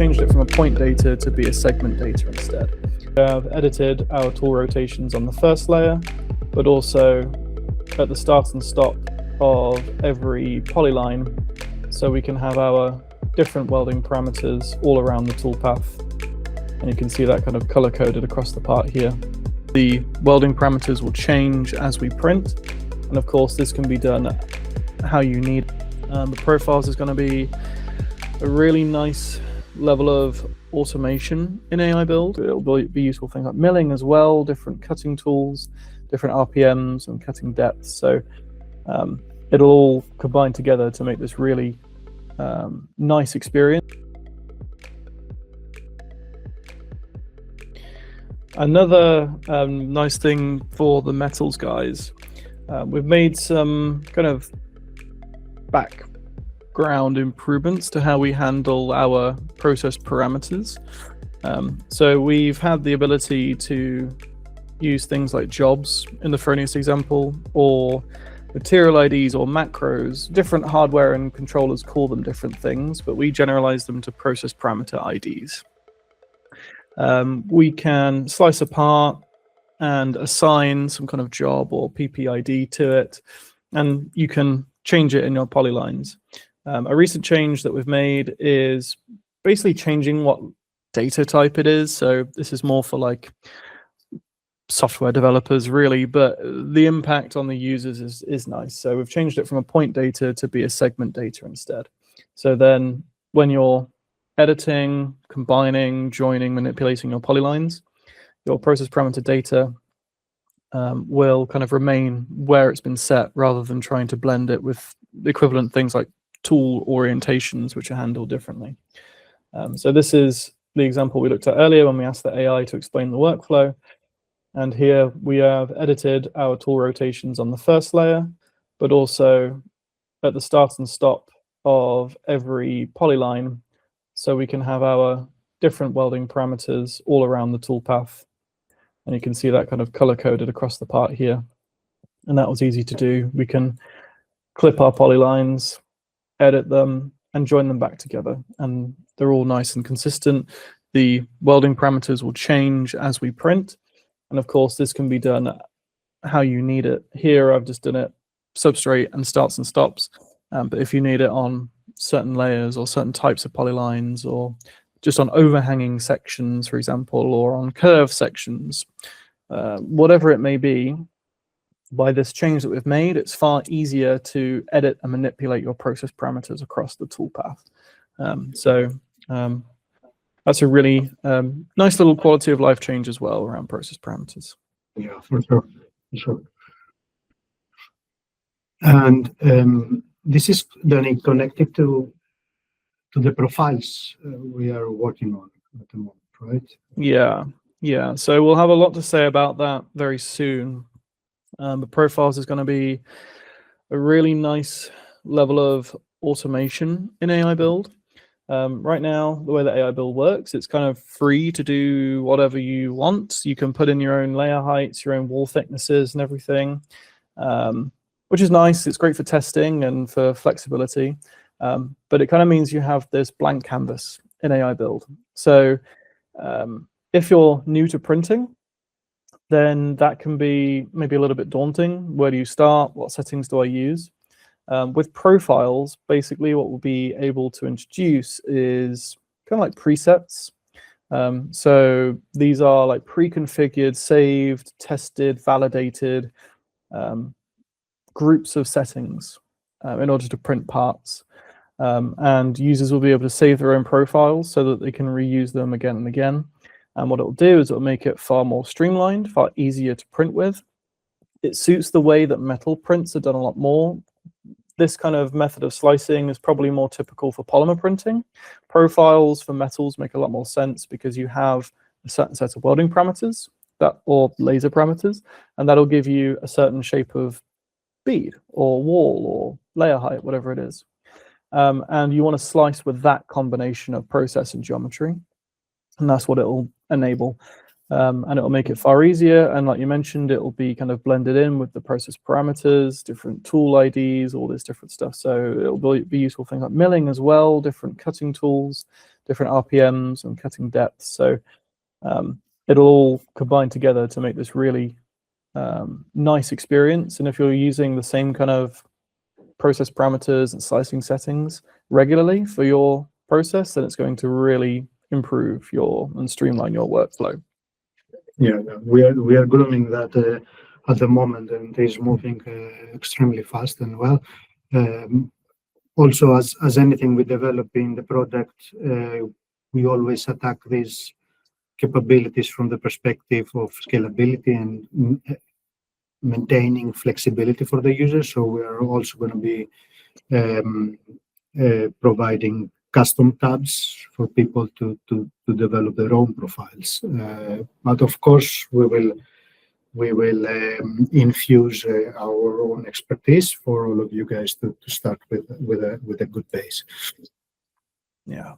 changed it from a point data to be a segment data instead. I've edited our tool rotations on the first layer, but also at the start and stop of every polyline, so we can have our different welding parameters all around the toolpath. And you can see that kind of color coded across the part here. The welding parameters will change as we print, and of course this can be done how you need. The profiles is going to be a really nice level of automation in Aibuild. It'll be useful for things like milling as well, different cutting tools, different RPMs and cutting depths. So it'll all combine together to make this really nice experience. Another nice thing for the metals guys, we've made some kind of background improvements to how we handle our process parameters. So we've had the ability to use things like jobs in the Fronius example, or material IDs or macros. Different hardware and controllers call them different things, but we generalize them to process parameter IDs. We can slice apart and assign some kind of job or PPID to it, and you can change it in your polylines. A recent change that we've made is basically changing what data type it is. So this is more for like software developers really, but the impact on the users is nice. So we've changed it from a point data to be a segment data instead. So then when you're editing, combining, joining, manipulating your polylines, your process parameter data will kind of remain where it's been set, rather than trying to blend it with the equivalent things like tool orientations, which are handled differently. So this is the example we looked at earlier when we asked the AI to explain the workflow. And here we have edited our tool rotations on the first layer, but also at the start and stop of every polyline, so we can have our different welding parameters all around the toolpath. And you can see that kind of color coded across the part here. And that was easy to do. We can clip our polylines, edit them, and join them back together. And they're all nice and consistent. The welding parameters will change as we print. And of course, this can be done how you need it. Here, I've just done it substrate and starts and stops. But if you need it on certain layers or certain types of polylines, or just on overhanging sections, for example, or on curved sections, whatever it may be, by this change that we've made, it's far easier to edit and manipulate your process parameters across the toolpath. That's a really nice little quality of life change as well around process parameters. Yeah, for sure, for sure. And this is then connected to the profiles we are working on at the moment, right? Yeah. So we'll have a lot to say about that very soon. The profiles is going to be a really nice level of automation in Aibuild. Right now, the way that Aibuild works, it's kind of free to do whatever you want. You can put in your own layer heights, your own wall thicknesses and everything, which is nice. It's great for testing and for flexibility. But it kind of means you have this blank canvas in Aibuild. So if you're new to printing, then that can be maybe a little bit daunting. Where do you start? What settings do I use? With profiles, basically what we'll be able to introduce is kind of like presets. So these are like pre-configured, saved, tested, validated groups of settings in order to print parts. And users will be able to save their own profiles so that they can reuse them again and again. And what it'll do is it'll make it far more streamlined, far easier to print with. It suits the way that metal prints are done a lot more. This kind of method of slicing is probably more typical for polymer printing. Profiles for metals make a lot more sense because you have a certain set of welding parameters or laser parameters, and that'll give you a certain shape of bead or wall or layer height, whatever it is. And you want to slice with that combination of process and geometry. And that's what it'll enable. And it'll make it far easier. And like you mentioned, it'll be kind of blended in with the process parameters, different tool IDs, all this different stuff. So it'll be useful for things like milling as well, different cutting tools, different RPMs and cutting depths. So it'll all combine together to make this really nice experience. And if you're using the same kind of process parameters and slicing settings regularly for your process, then it's going to really improve and streamline your workflow. Yeah, we are grooming that at the moment, and it's moving extremely fast and well. Also, as anything we develop in the product, we always attack these capabilities from the perspective of scalability and maintaining flexibility for the user. So we are also going to be providing custom tabs for people to develop their own profiles. But of course, we will infuse our own expertise for all of you guys to start with a good base. Yeah.